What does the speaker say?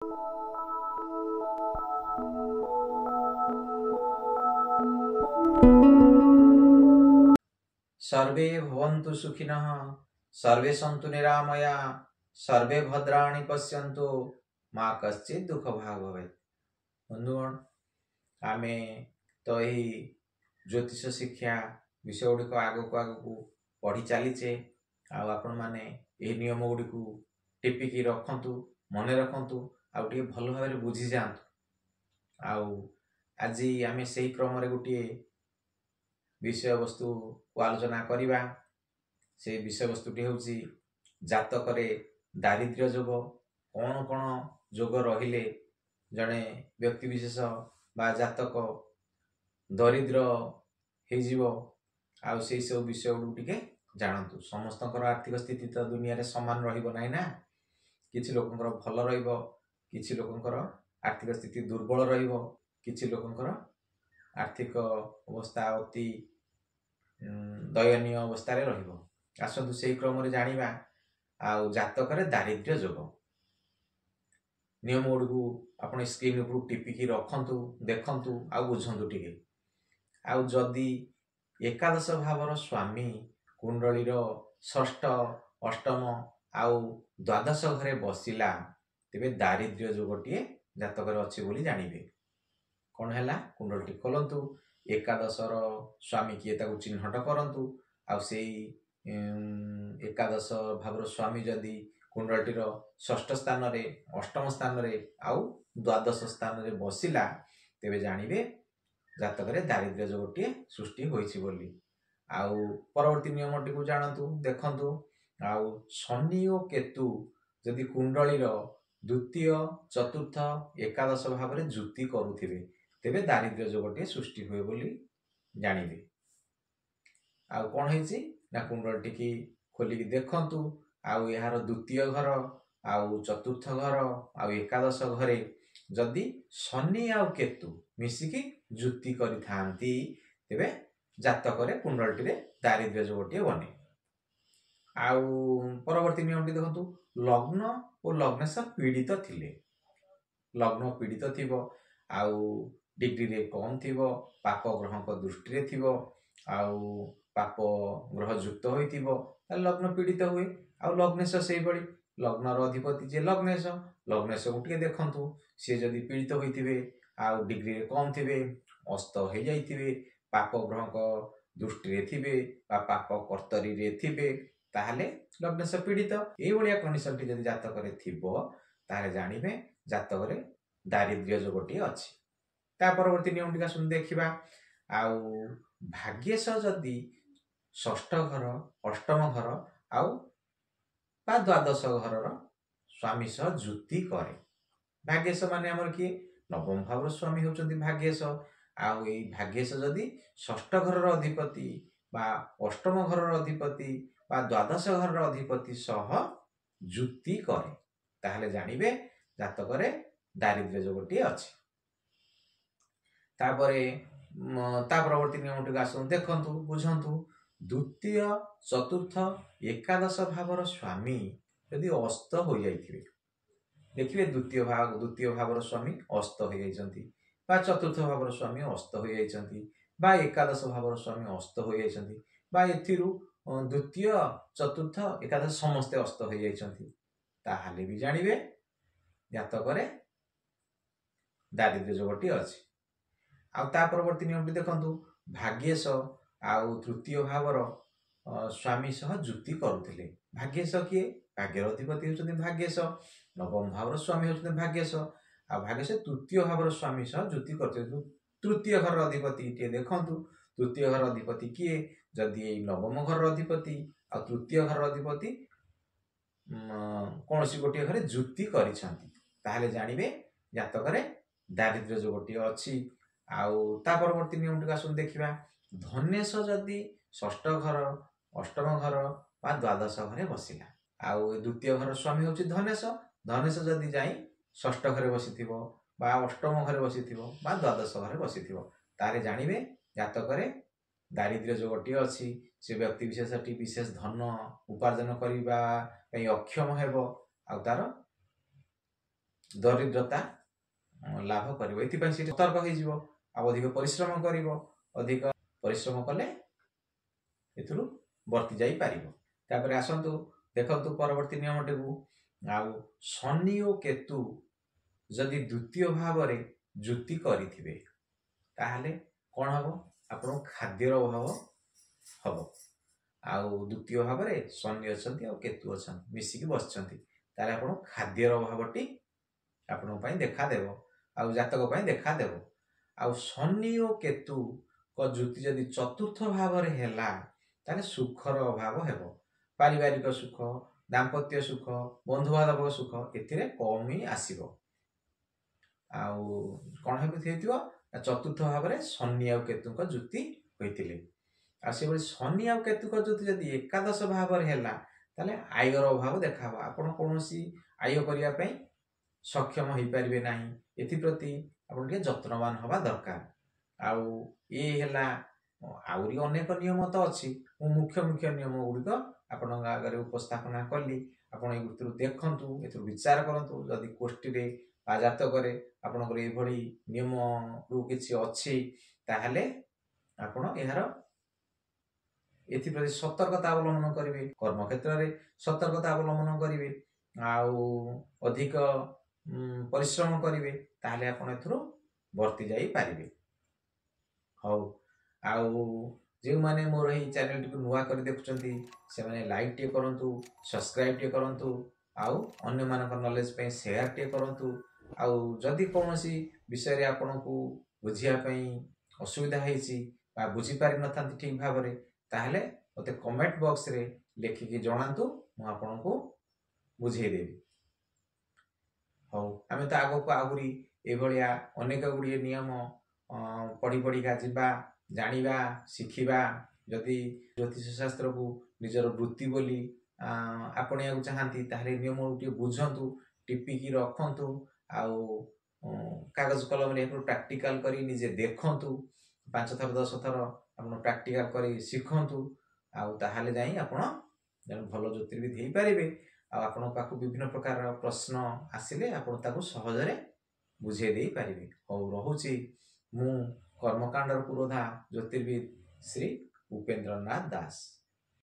सर्वे भवन्तु सुखिनः, सर्वे सन्तु निरामया, सर्वे भद्राणि पश्यन्तु, माँ कश्चित् दुख भाग भवेत्। बंधुगण, आमे तो यही ज्योतिष शिक्षा विषय गुड़िक आगक आगक पढ़ी चलीचे। आपण मैंने यही नियम गुड़िक टिपिकी रखु, मन रखु, आउ भल भाव बुझी जातु। आज आम से क्रम गोटे विषय वस्तु को आलोचना करवा। से विषय वस्तुटी हूँ जातक दारिद्र्य जोग। कौन कौन जोग रहिले जड़े व्यक्ति विशेष बा जातक दरिद्र हो से सब विषय गुड़ टे जानतु। समस्त आर्थिक स्थिति तो दुनिया रे समान रही किछि लोकंकर भल रहिबो, किछि लोकंकर आर्थिक स्थिति दुर्बल रहिबो, किछि लोकंकर आर्थिक अवस्था अति दयनीय अवस्था रे रहिबो। आसतु से क्रम रे जानिबा आउ जातक दारिद्र्य जोग नियम गुड़ू आपण स्क्रीन उपर टिपिकी रखु, देखु आ बुझंतु टिके। आउ जदि एकादश भावर स्वामी कुंडलीर षष्ठ अष्टम आउ द्वादश घरे बसिला तेबे दारिद्र्य जोगटीए जातक अच्छी बोली जानिबे। कौन है कुंडलटी खोलंतु, एकादशर स्वामी किए ताकू चिन्हट करंतु। आउ से एकादश भावर स्वामी जदि कुंडलटीर षष्ठ स्थान रे, अष्टम स्थान रे आउ द्वादश स्थान रे बसिला तेबे जानिबे जातक दारिद्र्य जोगटीए सृष्टि होइछि बोली। आउ परवर्ती नियमटी को जानतु, देखंतु। आउ शनि और केतु जदि कुंडलीर द्वितीय चतुर्थ एकादश भाव में जुति करुथिबे तेबे दारिद्र्य जोगटे सृष्टि हुए बोली जानिबे। आउ कौन है ना कुंडलटी की खोलिकी देखंतु। आउ यार द्वितीय घर आउ चतुर्थ घर आउ एकादश घरे जदि शनि आउ केतु मिसिकी जुति करि थांती तेबे जातक कुंडलटी रे दारिद्र्य जोगटे बने। आउ परवर्ती नियमटी देखंतु, लग्न और लग्नेश पीड़ित थिले। लग्न पीड़ित थिबो आउ डिग्री रे कम थिबो, पाप ग्रह को दृष्टि रे थिबो आउ पाप ग्रह युक्त होइथिबो लग्न पीड़ित हुए। आउ लग्नेश सेही बड़ी लग्नर अधिपति जे लग्नेश, लग्नेश गुटिके देखंतु से जदि पीड़ित होइथिबे आउ डिग्री रे कम थिबे, अस्त हो जाइथिबे, पाप ग्रह को दृष्टि रे थिबे बा पाप कर्तरी रे थिबे ताहले लग्नेश पीड़ित। एई भलिया कंडीशन टी जदि जातक रे थिबो ताहले जानिबे जातक रे दारिद्र्य जोगटी अछि। ता परवर्ती नियम टिका सुन देखिबा। आउ भाग्येश जदि षष्ठ घर, अष्टम घर आउ बा द्वादश घर स्वामी सह जुति करे। भाग्येश माने हमर किए नवम भावर स्वामी होचंती भाग्येश। आउ एई भाग्येश जदि षष्ठ घर अधिपति बा अष्टम घर अधिपति बा द्वादश घर अधिपति सह जुति करे ताहले जानिबे जातक रे दारिद्र्य जोगटी अछि। तापरे ता परवर्ती नियमटी आसु देखंतु, बुझंतु। द्वितीय चतुर्थ एकादश भावर स्वामी यदि अस्त हो जाइथिबे, देखिए द्वितीय भावर स्वामी अस्त हो जाइछंती बा चतुर्थ भावर स्वामी अस्त हो जाइछंती बा एकादश भावर स्वामी अस्त हो जाइछंती बा एथिरु द्वितीय चतुर्थ एकादश समस्ते अस्त हो जाइछंती ताहाले भी जानिबे जातक रे दारिद्र्य जोगटी अछि। आउ ता परवर्ती नियमटी देखंतु, भाग्येश आउ तृतीय भावर स्वामी सह जुति करुथिले। भाग्येश किए भाग्यर अधिपति होचंती भाग्येश, नवम भावर स्वामी होचंती भाग्येश आ भाग्येश तृतीय भावर स्वामी सह जुति करथिले। तृतीय घर अधिपति टे देखंतु, तृतीय घर अधिपति किए जदि नवम घर अधिपति आ तृतीय घर अधिपति कौन सी गोटे घरे जुति करिछंती ताहले जानिबे जातक रे दारिद्र्य जोगटी अछि। आउ ता परवर्ती नियम टिका सुन देखिबा। धनेश जदि षष्ठ घर, अष्टम घर बा द्वादश घरे बसिला, आउ द्वितीय घर स्वामी होची धनेश, धनेश जदि जाई षष्ठ घरे बसिथिबो बा अष्टम घरे बसिथिबो बा द्वादश घरे बसिथिबो तारे जानिबे जातक रे दारिद्र्य जोगटी अछि। से व्यक्ति विशेषटी विशेष धन उपार्जन करिबा पई अक्षम हेबो आउ तार ଦରିଦ୍ରତା ଲାଭ କରିବ। ଏଥିପାଇଁ ସେ ସତର୍କ ହେଇଯିବ ଆଉ ଅଧିକ ପରିଶ୍ରମ କରିବ। ଅଧିକ ପରିଶ୍ରମ କଲେ ଏଥିରୁ ବର୍ତ୍ତି ଯାଇପାରିବ। ତାପରେ ଆସନ୍ତୁ ଦେଖନ୍ତୁ ପରବର୍ତ୍ତୀ ନିୟମଟିକୁ। ଆଉ ଶନି ଓ କେତୁ ଯଦି ଦ୍ୱିତୀୟ ଭାବରେ ଯୁତି କରିଥିବେ ତାହେଲେ କ'ଣ ହବ? ଆପଣଙ୍କୁ ଖାଦ୍ୟର ଅଭାବ ହବ। ଆଉ ଦ୍ୱିତୀୟ ଭାବରେ ଶନି ଅଛନ୍ତି ଆଉ କେତୁ ଅଛନ୍ତି, ମିଶିକି ବସିଛନ୍ତି, ତାହେଲେ ଆପଣ ଖାଦ୍ୟର ଅଭାବଟି ଆପଣଙ୍କ ପାଇଁ ଦେଖାଦେବ ଆଉ ଜାତକ ପାଇଁ ଦେଖାଦେବ। ଆଉ ଶନି ଓ କେତୁଙ୍କ ଯୁତି ଯଦି ଚତୁର୍ଥ ଭାବରେ ହେଲା ତାହେଲେ ସୁଖର ଅଭାବ ହେବ। ପାରିବାରିକ ସୁଖ, ଦାମ୍ପତ୍ୟ ସୁଖ, ବନ୍ଧୁବାନ୍ଧବ ସୁଖ ଏଥିରେ କମ୍ ହିଁ ଆସିବ। ଆଉ କ'ଣ ହେଇଥିବ? ଚତୁର୍ଥ ଭାବରେ ଶନି ଆଉ କେତୁଙ୍କ ଯୁତି ହୋଇଥିଲେ। ଆଉ ସେଭଳି ଶନି ଆଉ କେତୁଙ୍କ ଯୁତି ଯଦି ଏକାଦଶ ଭାବରେ ହେଲା ତାହେଲେ ଆୟର ଅଭାବ ଦେଖାହେବ। ଆପଣ କୌଣସି ଆୟ କରିବା ପାଇଁ ସକ୍ଷମ ହେଇପାରିବେ ନାହିଁ। ଏଥିପ୍ରତି ଆପଣ ଟିକେ ଯତ୍ନବାନ ହେବା ଦରକାର। ଆଉ ଇଏ ହେଲା, ଆହୁରି ଅନେକ ନିୟମ ତ ଅଛି। ମୁଁ ମୁଖ୍ୟ ନିୟମ ଗୁଡ଼ିକ ଆପଣଙ୍କ ଆଗରେ ଉପସ୍ଥାପନା କଲି। ଆପଣ ଏଇ ଭିତରୁ ଦେଖନ୍ତୁ, ଏଥିରୁ ବିଚାର କରନ୍ତୁ। ଯଦି ଗୋଷ୍ଠୀରେ ବା ଜାତକରେ ଆପଣଙ୍କର ଏଇଭଳି ନିୟମରୁ କିଛି ଅଛି ତାହେଲେ ଆପଣ ଏଥିପ୍ରତି ସତର୍କତା ଅବଲମ୍ବନ କରିବେ। କର୍ମକ୍ଷେତ୍ରରେ ସତର୍କତା ଅବଲମ୍ବନ କରିବେ ଆଉ ଅଧିକ ପରିଶ୍ରମ କରିବେ, ତାହେଲେ ଆପଣ ଏଥିରୁ ବର୍ତ୍ତି ଯାଇପାରିବେ। ହଉ, ଆଉ ଯେଉଁମାନେ ମୋର ଏହି ଚ୍ୟାନେଲଟିକୁ ନୂଆ କରି ଦେଖୁଛନ୍ତି ସେମାନେ ଲାଇକ୍ ଟିକେ କରନ୍ତୁ, ସବସ୍କ୍ରାଇବ୍ ଟିକେ କରନ୍ତୁ ଆଉ ଅନ୍ୟମାନଙ୍କ ନଲେଜ ପାଇଁ ସେୟାର ଟିକେ କରନ୍ତୁ। ଆଉ ଯଦି କୌଣସି ବିଷୟରେ ଆପଣଙ୍କୁ ବୁଝିବା ପାଇଁ ଅସୁବିଧା ହେଇଛି ବା ବୁଝିପାରିନଥାନ୍ତି ଠିକ୍ ଭାବରେ, ତାହେଲେ ମୋତେ କମେଣ୍ଟ ବକ୍ସରେ ଲେଖିକି ଜଣାନ୍ତୁ, ମୁଁ ଆପଣଙ୍କୁ ବୁଝେଇଦେବି। ହଉ, ଆମେ ତ ଆଗକୁ ଆହୁରି ଏଭଳିଆ ଅନେକ ଗୁଡ଼ିଏ ନିୟମ ପଢ଼ିକା ଯିବା, ଜାଣିବା, ଶିଖିବା। ଯଦି ଜ୍ୟୋତିଷ ଶାସ୍ତ୍ରକୁ ନିଜର ବୃତ୍ତି ବୋଲି ଆପଣେଇବାକୁ ଚାହାନ୍ତି ତାହେଲେ ନିୟମକୁ ଟିକେ ବୁଝନ୍ତୁ, ଟିପିକି ରଖନ୍ତୁ ଆଉ କାଗଜ କଲମରେ ଏହାକୁ ପ୍ରାକ୍ଟିକାଲ କରି ନିଜେ ଦେଖନ୍ତୁ। 5 ଥର 10 ଥର ଆପଣ ପ୍ରାକ୍ଟିକାଲ କରି ଶିଖନ୍ତୁ। ଆଉ ତାହେଲେ ଯାଇ ଆପଣ ଜଣେ ଭଲ ଜ୍ୟୋତିର୍ବିଦ ହେଇପାରିବେ। ଆଉ ଆପଣଙ୍କ ପାଖକୁ ବିଭିନ୍ନ ପ୍ରକାର ପ୍ରଶ୍ନ ଆସିଲେ ଆପଣ ତାକୁ ସହଜରେ ବୁଝେଇ ଦେଇପାରିବେ। ହଉ, ରହୁଛି। ମୁଁ କର୍ମକାଣ୍ଡର ପୁରୋଧା ଜ୍ୟୋତିର୍ବିଦ ଶ୍ରୀ ଉପେନ୍ଦ୍ରନାଥ ଦାସ।